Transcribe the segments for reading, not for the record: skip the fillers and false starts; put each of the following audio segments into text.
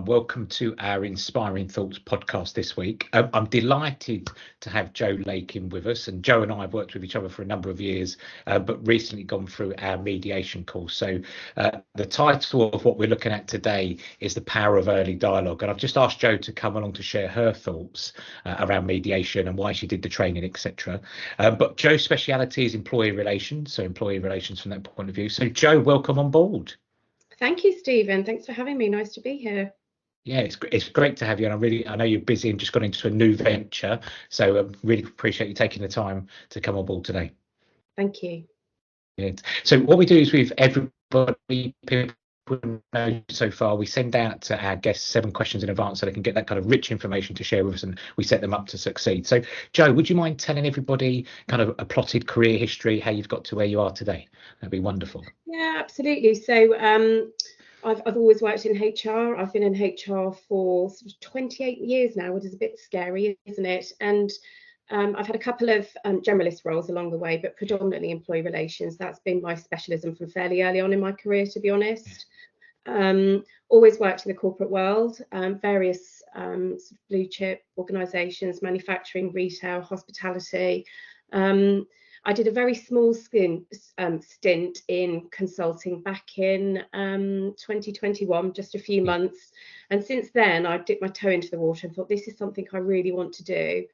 everyone. Welcome to our Inspiring Thoughts podcast this week. I'm delighted to have Jo Lakin with us, and Jo and I have worked with each other for a number of years, but recently gone through our mediation course. So the title of what we're looking at today is The Power of Early Dialogue, and I've just asked Jo to come along to share her thoughts around mediation and why she did the training, etc. But Jo's speciality is employee relations, so employee relations from that point of view. So Jo, welcome on board. Thank you, Stephen. Thanks for having me. Nice to be here. Yeah, it's great to have you, and I know you're busy and just got into a new venture, so I really appreciate you taking the time to come on board today. Thank you. Yeah. So what we do is with everybody, people know so far, we send out to our guests 7 questions in advance so they can get that kind of rich information to share with us, and we set them up to succeed. So Jo, would you mind telling everybody kind of a plotted career history, how you've got to where you are today? That'd be wonderful. Yeah, absolutely. So I've always worked in HR. I've been in HR for sort of 28 years now, which is a bit scary, isn't it? And I've had a couple of generalist roles along the way, but predominantly employee relations. That's been my specialism from fairly early on in my career, to be honest. Always worked in the corporate world, various sort of blue chip organisations, manufacturing, retail, hospitality. I did a very small stint in consulting back in 2021, just a few months. And since then, I dipped my toe into the water and thought, this is something I really want to do.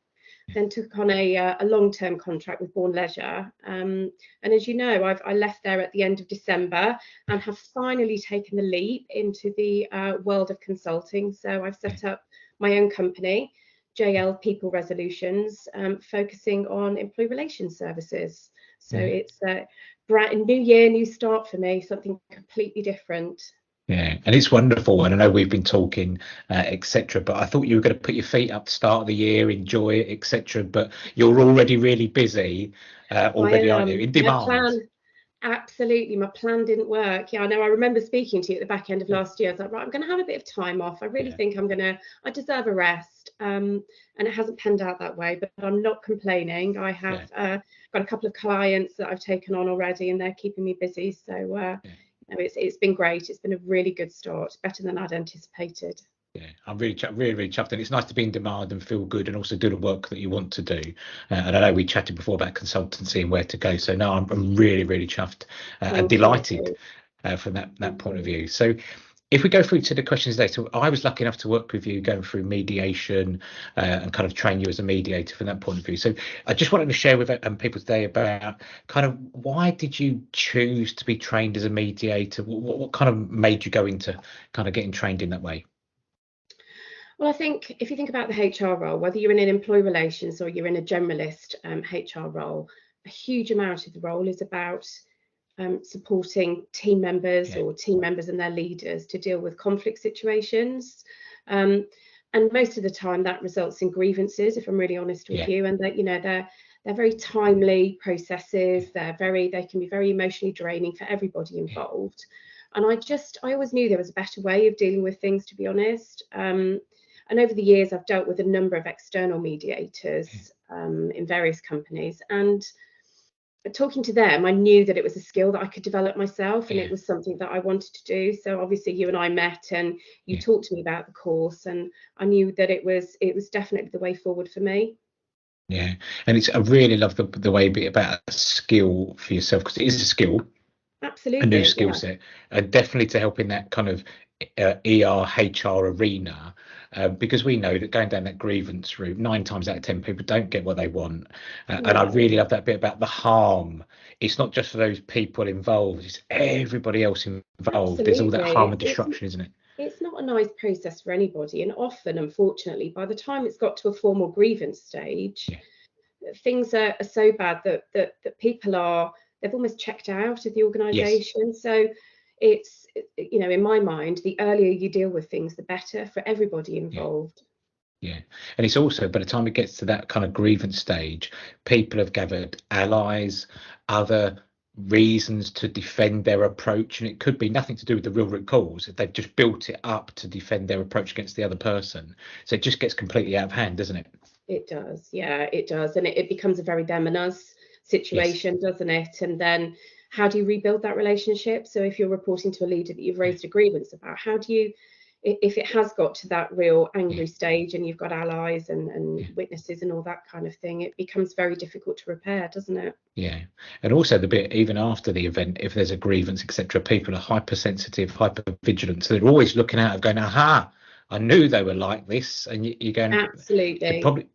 Then took on a long-term contract with Born Leisure. And as you know, I left there at the end of December and have finally taken the leap into the world of consulting. So I've set up my own company, JL People Resolutions, focusing on employee relations services. So it's a brand new year, new start for me, something completely different. Yeah, and it's wonderful. And I know we've been talking, etc. But I thought you were going to put your feet up, start of the year, enjoy it, etc. But you're already really busy already, aren't you? In demand. Absolutely, my plan didn't work. Yeah, I know. I remember speaking to you at the back end of last year. I was like, right, I'm going to have a bit of time off. I really think I deserve a rest. And it hasn't panned out that way, but I'm not complaining. I have got a couple of clients that I've taken on already, and they're keeping me busy. So it's been great. It's been a really good start, better than I'd anticipated. Yeah, I'm really chuffed, and it's nice to be in demand and feel good and also do the work that you want to do. And I know we chatted before about consultancy and where to go. So no, I'm really chuffed and delighted from that point of view. So if we go through to the questions today, so I was lucky enough to work with you going through mediation and kind of train you as a mediator from that point of view. So I just wanted to share with people today about kind of why did you choose to be trained as a mediator? What kind of made you go into kind of getting trained in that way? Well, I think if you think about the HR role, whether you're in an employee relations or you're in a generalist HR role, a huge amount of the role is about supporting team members or team members and their leaders to deal with conflict situations. And most of the time that results in grievances, if I'm really honest with you, and that, they're very timely processes. They can be very emotionally draining for everybody involved. And I always knew there was a better way of dealing with things, to be honest. And over the years, I've dealt with a number of external mediators in various companies. And talking to them, I knew that it was a skill that I could develop myself, and it was something that I wanted to do. So obviously you and I met and you talked to me about the course, and I knew that it was definitely the way forward for me. Yeah, and I really love the way about a skill for yourself, because it is a skill. Absolutely. A new skill set, and definitely to help in that kind of HR arena, because we know that going down that grievance route, 9 times out of 10 people don't get what they want. And I really love that bit about the harm. It's not just for those people involved, it's everybody else involved. There's all that harm and destruction, isn't it? It's not a nice process for anybody, and often, unfortunately, by the time it's got to a formal grievance stage, things are so bad that people they've almost checked out of the organisation. So it's, in my mind, the earlier you deal with things, the better for everybody involved. Yeah, and it's also, by the time it gets to that kind of grievance stage, people have gathered allies, other reasons to defend their approach, and it could be nothing to do with the real root cause. They've just built it up to defend their approach against the other person. So it just gets completely out of hand, doesn't it? It does, yeah, it does. And it becomes a very them and us situation, doesn't it? And then how do you rebuild that relationship? So if you're reporting to a leader that you've raised a grievance about, how do you if it has got to that real angry stage and you've got allies and witnesses and all that kind of thing, it becomes very difficult to repair, doesn't it? Yeah, and also the bit even after the event, if there's a grievance, etc., people are hypersensitive, hypervigilant, so they're always looking out of going, aha, I knew they were like this, and you're going, absolutely. Probably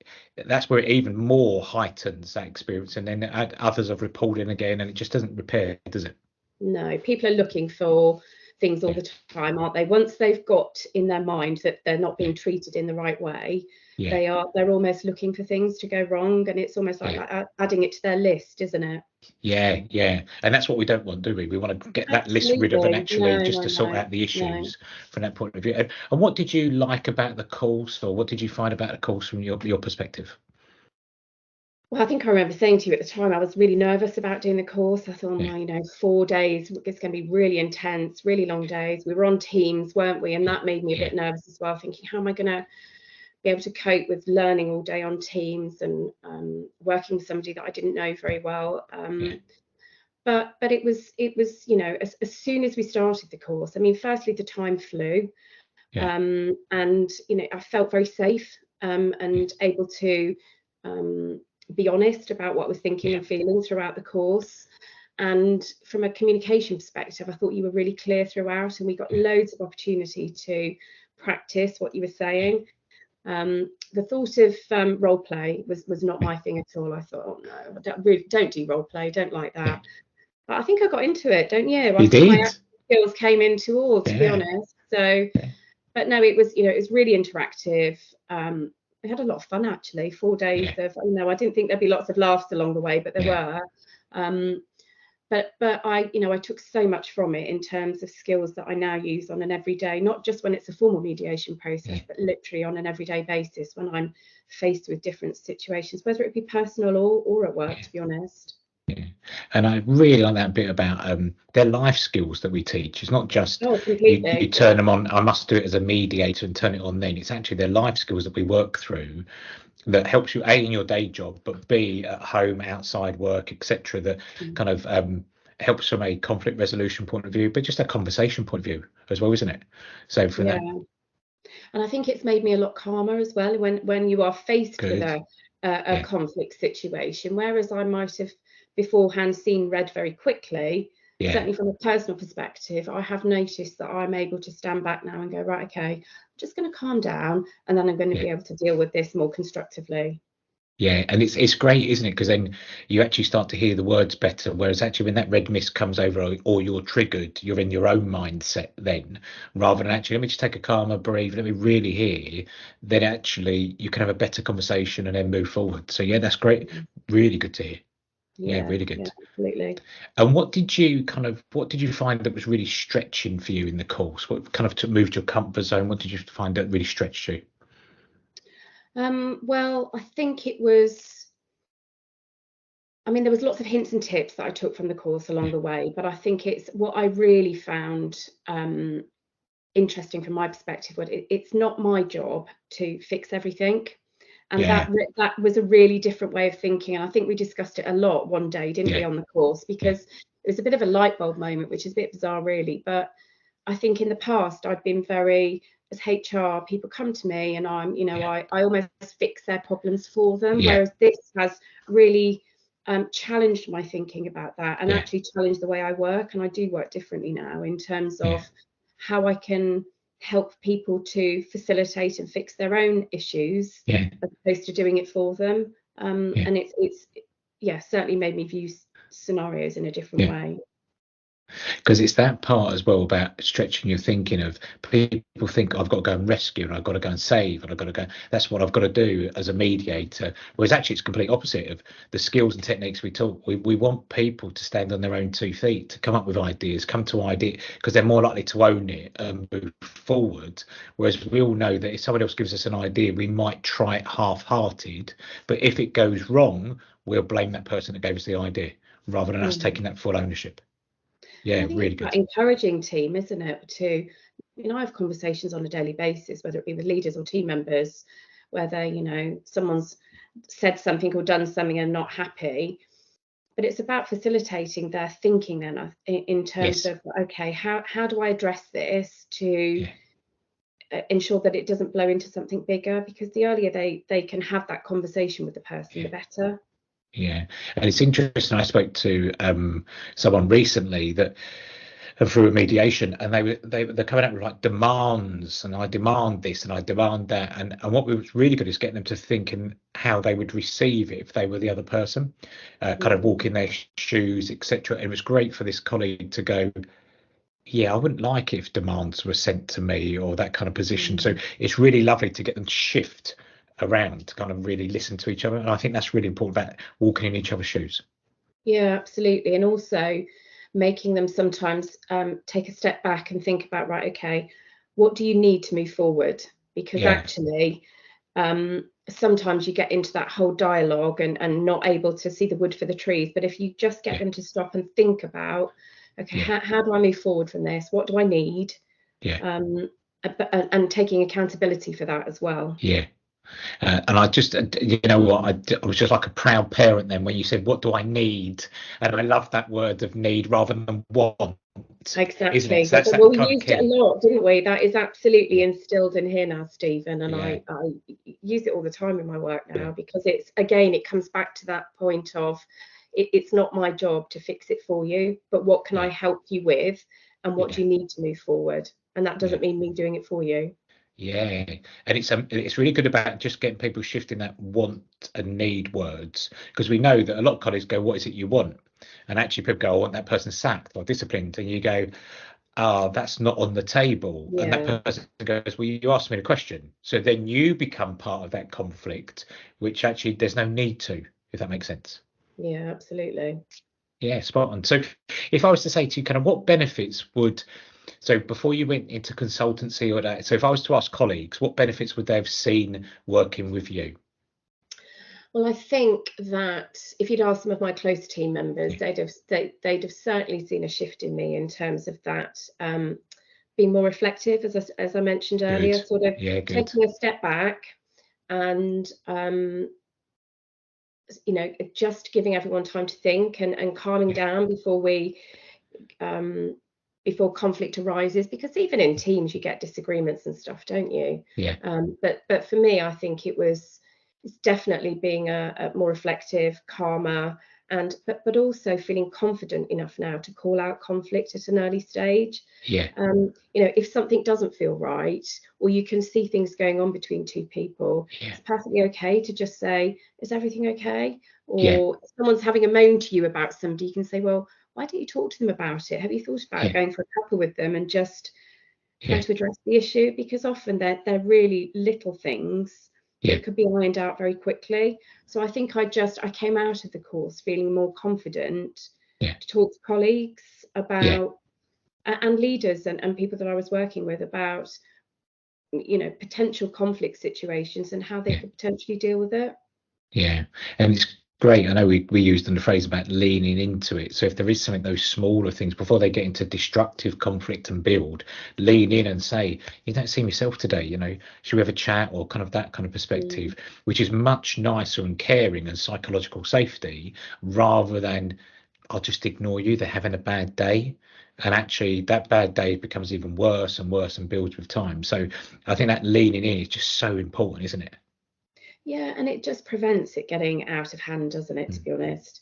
that's where it even more heightens that experience, and then others are reporting again, and it just doesn't repair, does it? No, people are looking for things all the time, aren't they? Once they've got in their mind that they're not being treated in the right way, they're almost looking for things to go wrong, and it's almost like adding it to their list, isn't it? Yeah, and that's what we don't want, do we? We want to get that list rid of, and actually to sort out the issues from that point of view. And what did you like about the course, or what did you find about the course from your perspective? Well, I think I remember saying to you at the time, I was really nervous about doing the course. I thought, well, 4 days, it's going to be really intense, really long days. We were on Teams, weren't we? And that made me a bit nervous as well, thinking, how am I going to be able to cope with learning all day on Teams and working with somebody that I didn't know very well? But it was as soon as we started the course, I mean, firstly, the time flew, and I felt very safe and able to be honest about what I was thinking and feeling throughout the course. And from a communication perspective, I thought you were really clear throughout, and we got loads of opportunity to practice what you were saying. The thought of role play was not my thing at all. I thought, oh no, don't do role play, don't like that. But I think I got into it, don't you? I think my skills came into all, to be honest. So, but no, it was really interactive. We had a lot of fun, actually. 4 days of, I didn't think there'd be lots of laughs along the way, but there were. But I took so much from it in terms of skills that I now use on an everyday, not just when it's a formal mediation process, but literally on an everyday basis when I'm faced with different situations, whether it be personal or at work, to be honest. And I really like that bit about their life skills that we teach. It's not just you turn them on, I must do it as a mediator and turn it on then. It's actually their life skills that we work through that helps you A, in your day job, but B, at home, outside work, etc., that kind of helps from a conflict resolution point of view, but just a conversation point of view as well, isn't it? So for that. And I think it's made me a lot calmer as well when you are faced with a conflict situation, whereas I might have beforehand seen red very quickly. Certainly from a personal perspective, I have noticed that I'm able to stand back now and go, right, okay, I'm just going to calm down, and then I'm going to be able to deal with this more constructively. And it's great, isn't it? Because then you actually start to hear the words better. Whereas actually when that red mist comes over or you're triggered, you're in your own mindset then, rather than actually, let me just take a calmer breathe, let me really hear, then actually you can have a better conversation and then move forward. So that's great. Really good to hear. Really good. Yeah, absolutely. And what did you find that was really stretching for you in the course? What kind of moved your comfort zone? What did you find that really stretched you? Well, I think it was, there was lots of hints and tips that I took from the course along the way, but I think it's what I really found interesting from my perspective. It's not my job to fix everything. And that was a really different way of thinking. And I think we discussed it a lot one day, didn't we, on the course, because it was a bit of a light bulb moment, which is a bit bizarre, really. But I think in the past, I'd been very, as HR, people come to me and I'm, I almost fix their problems for them. Whereas this has really challenged my thinking about that and actually challenged the way I work. And I do work differently now in terms of how I can help people to facilitate and fix their own issues as opposed to doing it for them. And it's certainly made me view scenarios in a different way. Because it's that part as well about stretching your thinking of people think I've got to go and rescue and I've got to go and save and I've got to go, that's what I've got to do as a mediator, whereas actually it's complete opposite of the skills and techniques we taught. We want people to stand on their own 2 feet, to come up with ideas, come to idea, because they're more likely to own it and move forward, whereas we all know that if someone else gives us an idea, we might try it half-hearted, but if it goes wrong, we'll blame that person that gave us the idea rather than us taking that full ownership. I think really it's good. Encouraging team, isn't it? To, I have conversations on a daily basis, whether it be with leaders or team members, whether, someone's said something or done something and not happy. But it's about facilitating their thinking then in terms of, okay, how do I address this to ensure that it doesn't blow into something bigger, because the earlier they can have that conversation with the person, the better. Yeah, and it's interesting. I spoke to someone recently that through a mediation, and they're coming out with like demands, and I demand this and I demand that, and what was really good is getting them to think and how they would receive it if they were the other person, kind of walk in their shoes, etc. It was great for this colleague to go, yeah, I wouldn't like it if demands were sent to me, or that kind of position. So it's really lovely to get them to shift around, to kind of really listen to each other, and I think that's really important about walking in each other's shoes. Yeah, absolutely. And also making them sometimes take a step back and think about, right, okay, what do you need to move forward? Because actually sometimes you get into that whole dialogue and not able to see the wood for the trees. But if you just get them to stop and think about, okay, how do I move forward from this? What do I need? And taking accountability for that as well. And I just, you know what, I was just like a proud parent then when you said, what do I need? And I love that word of need rather than want. Exactly. Isn't it? So well, we used it a lot, didn't we? That is absolutely instilled in here now, Stephen. And I use it all the time in my work now, because it's, again, it comes back to that point of it's not my job to fix it for you, but what can I help you with, and what do you need to move forward? And that doesn't mean me doing it for you. Yeah, and it's really good about just getting people shifting that want and need words, because we know that a lot of colleagues go, what is it you want? And actually people go, I want that person sacked or disciplined, and you go, that's not on the table. And that person goes, well, you asked me the question, so then you become part of that conflict, which actually there's no need to, if that makes sense. Yeah, absolutely. Yeah, spot on. So if I was to say to you, kind of what benefits would, so before you went into consultancy or that, so if I was to ask colleagues, what benefits would they have seen working with you? Well, I think that if you'd asked some of my close team members, they'd have certainly seen a shift in me in terms of that, being more reflective, as I mentioned earlier, sort of taking a step back and just giving everyone time to think and calming down before conflict arises, because even in teams you get disagreements and stuff, don't you? But for me, I think it's definitely being a more reflective, calmer, and but also feeling confident enough now to call out conflict at an early stage. If something doesn't feel right, or you can see things going on between two people, it's perfectly okay to just say, is everything okay? Or if someone's having a moan to you about somebody, you can say, well, why don't you talk to them about it? Have you thought about going for a cuppa with them and just trying to address the issue? Because often they're really little things that could be ironed out very quickly. So I think I came out of the course feeling more confident to talk to colleagues about and leaders and people that I was working with about potential conflict situations and how they could potentially deal with it. And it's great. I know we used the phrase about leaning into it. So if there is something, those smaller things, before they get into destructive conflict and build, lean in and say, you don't see myself today, should we have a chat, or kind of that kind of perspective, which is much nicer and caring and psychological safety, rather than I'll just ignore you, they're having a bad day. And actually that bad day becomes even worse and worse and builds with time. So I think that leaning in is just so important, isn't it? Yeah, and it just prevents it getting out of hand, doesn't it, to be honest?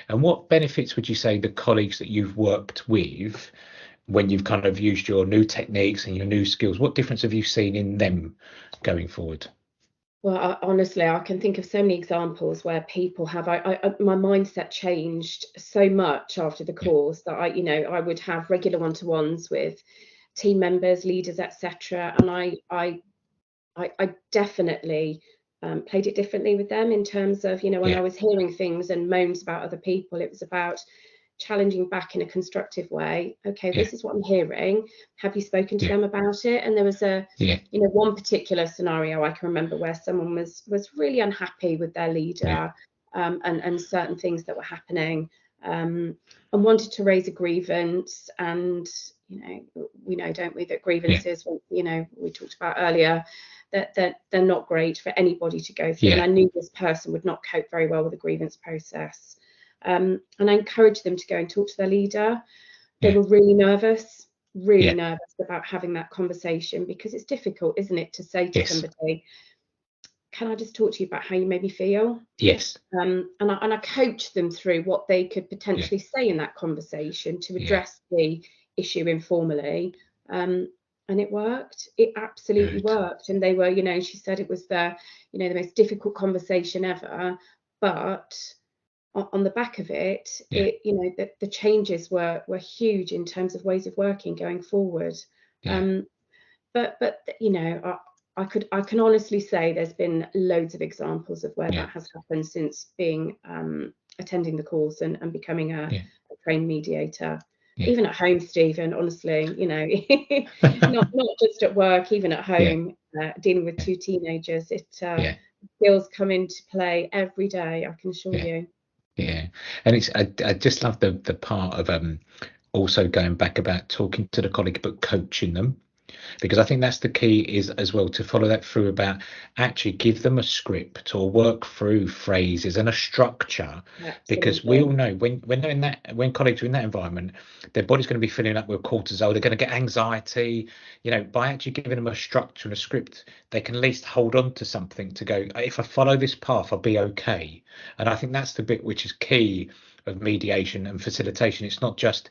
And what benefits would you say the colleagues that you've worked with, when you've kind of used your new techniques and your new skills, what difference have you seen in them going forward? Well, honestly, I can think of so many examples where people have, my mindset changed so much after the course that I would have regular one-to-ones with team members, leaders, etc. And I definitely played it differently with them in terms of, when I was hearing things and moans about other people, it was about challenging back in a constructive way. Okay, this is what I'm hearing. Have you spoken to them about it? And there was one particular scenario I can remember where someone was really unhappy with their leader and certain things that were happening, and wanted to raise a grievance. And we know, don't we, that grievances, we talked about earlier, that they're not great for anybody to go through. And I knew this person would not cope very well with the grievance process. And I encouraged them to go and talk to their leader. They were really nervous, really nervous about having that conversation, because it's difficult, isn't it, to say to somebody, can I just talk to you about how you made me feel? Yes. And I coach them through what they could potentially say in that conversation to address the issue informally. And it worked. It absolutely worked. And they were, you know, she said it was the, you know, the most difficult conversation ever. But on the back of it, it, you know, the changes were huge in terms of ways of working going forward. But you know, I can honestly say there's been loads of examples of where that has happened since being attending the course and becoming a trained mediator. Even at home, Stephen, honestly, you know, not just at work, even at home, dealing with two teenagers, skills come into play every day, I can assure you. Yeah, and it's I just love the part of also going back about talking to the colleague but coaching them, because I think that's the key, is as well to follow that through, about actually give them a script or work through phrases and a structure. Because we all know when they're in that, when colleagues are in that environment, their body's going to be filling up with cortisol, they're going to get anxiety. You know, by actually giving them a structure and a script, they can at least hold on to something to go, if I follow this path, I'll be okay. And I think that's the bit which is key of mediation and facilitation. It's not just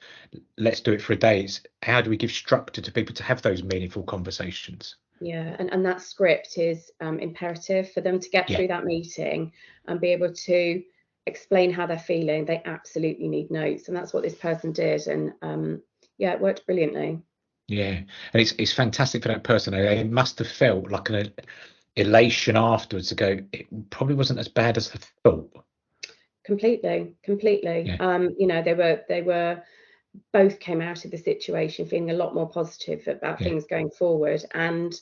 let's do it for a day, it's how do we give structure to people to have those meaningful conversations. And that script is imperative for them to get through that meeting and be able to explain how they're feeling. They absolutely need notes, and that's what this person did. And it worked brilliantly. And it's fantastic for that person. It must have felt like an elation afterwards to go, it probably wasn't as bad as I thought. Completely. You know, they were both came out of the situation feeling a lot more positive about things going forward. And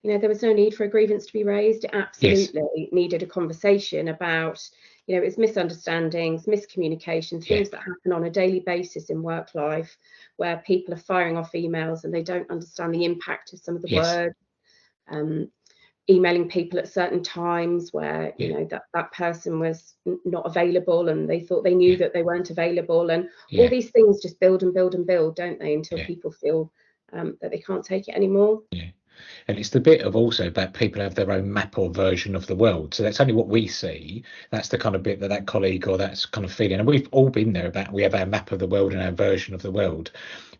you know, there was no need for a grievance to be raised. It absolutely needed a conversation about, you know, it's misunderstandings, miscommunication, things that happen on a daily basis in work life, where people are firing off emails and they don't understand the impact of some of the words. Emailing people at certain times where you know that person was not available and they thought they knew that they weren't available, and all these things just build and build and build, don't they, until people feel that they can't take it anymore. And it's the bit of also about people have their own map or version of the world. So that's only what we see. That's the kind of bit that colleague or that's kind of feeling. And we've all been there, about we have our map of the world and our version of the world.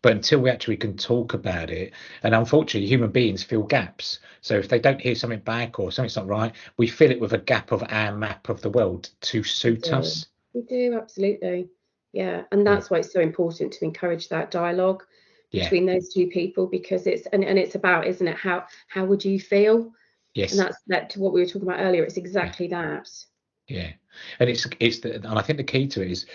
But until we actually can talk about it, and unfortunately human beings fill gaps. So if they don't hear something back or something's not right, we fill it with a gap of our map of the world to suit us. We do, absolutely. And that's why it's so important to encourage that dialogue between those two people, because it's about, isn't it, how would you feel? And that's that to what we were talking about earlier. It's exactly that. And and I think the key to it is,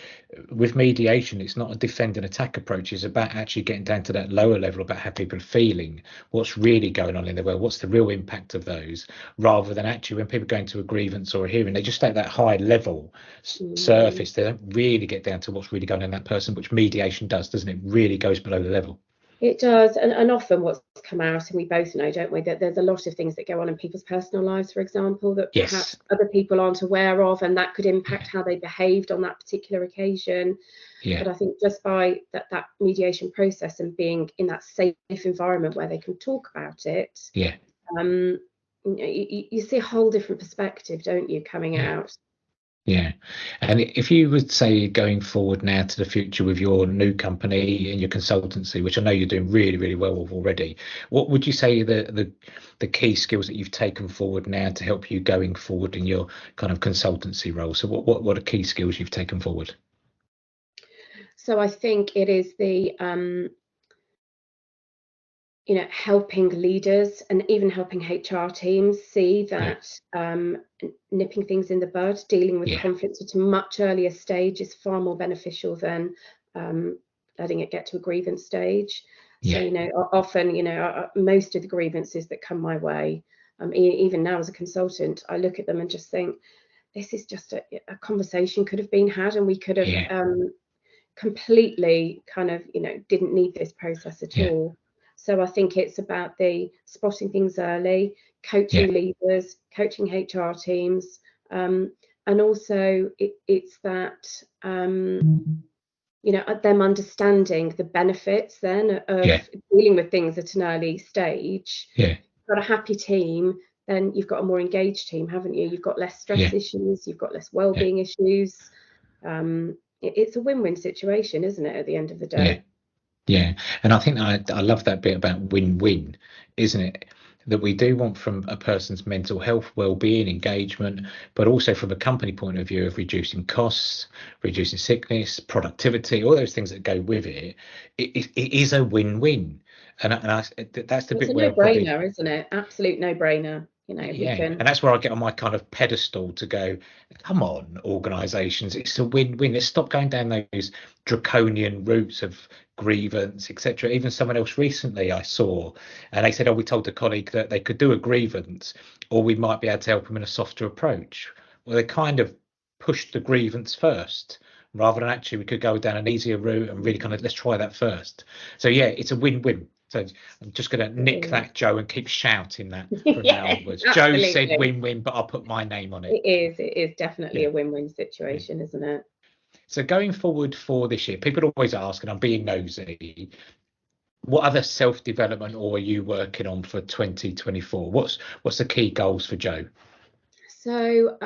with mediation, it's not a defend and attack approach. It's about actually getting down to that lower level about how people are feeling, what's really going on in the world, what's the real impact of those, rather than actually when people go into a grievance or a hearing, they just stay at that high level surface. They don't really get down to what's really going on in that person, which mediation does, doesn't it? Really goes below the level. It does, and often what's come out, and we both know, don't we, that there's a lot of things that go on in people's personal lives, for example, that perhaps other people aren't aware of, and that could impact how they behaved on that particular occasion. But I think just by that mediation process and being in that safe environment where they can talk about it, you see a whole different perspective, don't you, coming out. And if you would say, going forward now to the future with your new company and your consultancy, which I know you're doing really, really well with already, what would you say the key skills that you've taken forward now to help you going forward in your kind of consultancy role? So what are key skills you've taken forward? So I think it is the you know, helping leaders and even helping HR teams see that nipping things in the bud, dealing with conflicts at a much earlier stage is far more beneficial than letting it get to a grievance stage. So, you know, often, you know, most of the grievances that come my way, even now as a consultant, I look at them and just think, this is just a conversation could have been had, and we could have completely kind of, you know, didn't need this process at all. So I think it's about the spotting things early, coaching leaders, coaching HR teams, and also it's that them understanding the benefits then of dealing with things at an early stage. You've got a happy team, then you've got a more engaged team, haven't you? You've got less stress issues, you've got less well-being issues. It's a win-win situation, isn't it, at the end of the day? And I think I love that bit about win-win, isn't it? That we do want from a person's mental health, well-being, engagement, but also from a company point of view of reducing costs, reducing sickness, productivity, all those things that go with it. It is a win-win, and that's the bit where it's a no-brainer, isn't it? Absolute no-brainer. And that's where I get on my kind of pedestal to go, come on, organisations, it's a win-win. Let's stop going down those draconian routes of grievance, etc. Even someone else recently I saw, and they said, we told a colleague that they could do a grievance, or we might be able to help them in a softer approach. Well, they kind of pushed the grievance first, rather than actually we could go down an easier route and really kind of let's try that first. So it's a win-win. So I'm just going to nick that, Jo, and keep shouting that from now onwards. Jo said win-win, but I'll put my name on it. It is definitely a win-win situation, isn't it? So going forward for this year, people always ask, and I'm being nosy, what other self-development or are you working on for 2024? What's the key goals for Jo? So,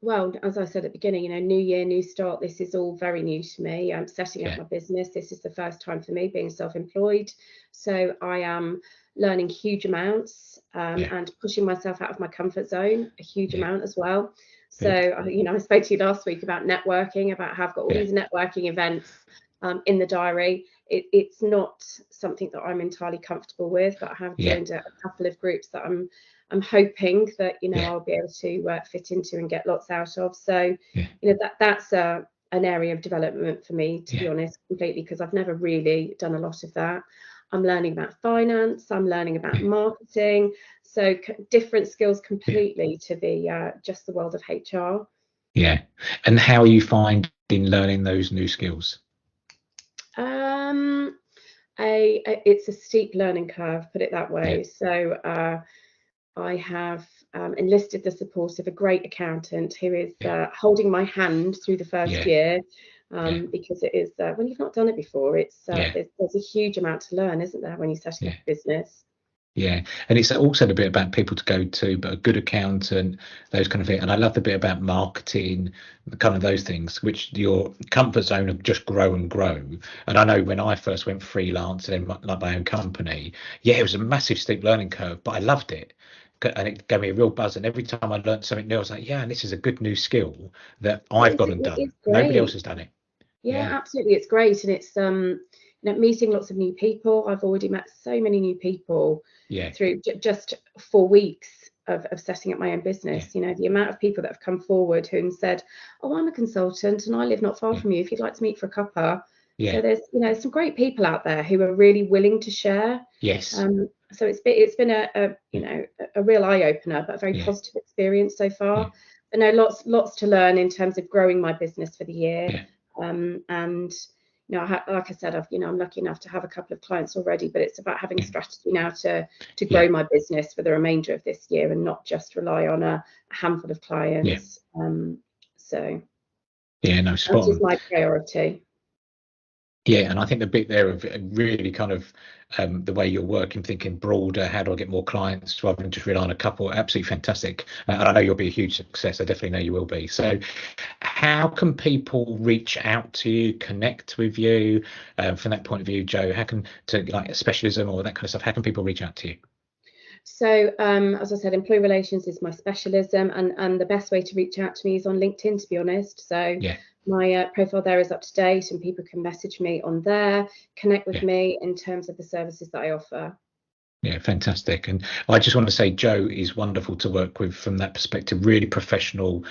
well, as I said at the beginning, new year, new start. This is all very new to me. I'm setting up my business. This is the first time for me being self-employed. So I am learning huge amounts and pushing myself out of my comfort zone a huge amount as well. So, I spoke to you last week about networking, about how I've got all these networking events in the diary. It's not something that I'm entirely comfortable with, but I have joined a couple of groups that I'm hoping that I'll be able to fit into and get lots out of. So that's an area of development for me, to be honest, completely, because I've never really done a lot of that. I'm learning about finance, I'm learning about marketing, so different skills completely to the just the world of HR. And how are you finding learning those new skills? It's a steep learning curve, put it that way. So I have enlisted the support of a great accountant who is holding my hand through the first year, because it is when you've not done it before, it's there's a huge amount to learn, isn't there, when you set up a business. And it's also the bit about people to go to, but a good accountant, those kind of things. And I love the bit about marketing, kind of those things, which your comfort zone of just grow and grow. And I know when I first went freelance and then like my own company, it was a massive steep learning curve, but I loved it. And it gave me a real buzz. And every time I learned something new, I was like, and this is a good new skill that I've got and done. Nobody else has done it. Absolutely. It's great. And it's meeting lots of new people. I've already met so many new people through just 4 weeks of setting up my own business. The amount of people that have come forward who said, I'm a consultant and I live not far from you if you'd like to meet for a cuppa. So there's some great people out there who are really willing to share. So it's been a real eye-opener, but a very positive experience so far. But no, lots to learn in terms of growing my business for the year. And like I said, I'm lucky enough to have a couple of clients already, but it's about having a strategy now to grow my business for the remainder of this year and not just rely on a handful of clients. So that is my priority. And I think the bit there of really kind of the way you're working, thinking broader, how do I get more clients rather than just rely on a couple, absolutely fantastic. And I know you'll be a huge success. I definitely know you will be. So how can people reach out to you, connect with you from that point of view, Jo? How can, to like a specialism or that kind of stuff, how can people reach out to you? So as I said, employee relations is my specialism, and the best way to reach out to me is on LinkedIn, to be honest. So my profile there is up to date and people can message me on there, connect with me in terms of the services that I offer. Fantastic. And I just want to say Jo is wonderful to work with from that perspective, really professional,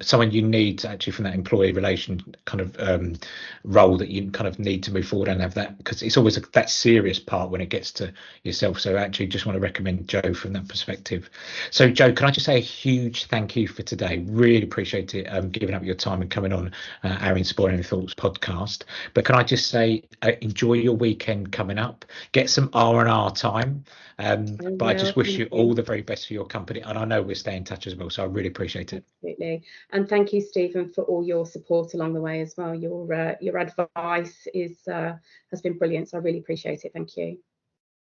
someone you need actually from that employee relation kind of role that you kind of need to move forward and have that, because it's always that serious part when it gets to yourself. So actually just want to recommend Jo from that perspective. So Jo, can I just say a huge thank you for today? Really appreciate it, giving up your time and coming on our Inspiring Thoughts podcast. But can I just say enjoy your weekend coming up, get some R&R time. But I just wish you all the very best for your company, and I know we'll stay in touch as well, so I really appreciate it. Absolutely. And thank you, Stephen, for all your support along the way as well. Your advice has been brilliant, so I really appreciate it. Thank you.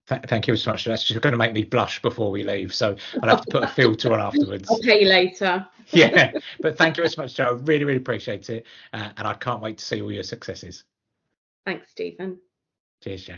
Thank you so much. That's just going to make me blush before we leave, so I'll have to put a filter on afterwards. I'll pay you later. Yeah, but thank you so much, Jo. I really, really appreciate it, and I can't wait to see all your successes. Thanks, Stephen. Cheers, Jo.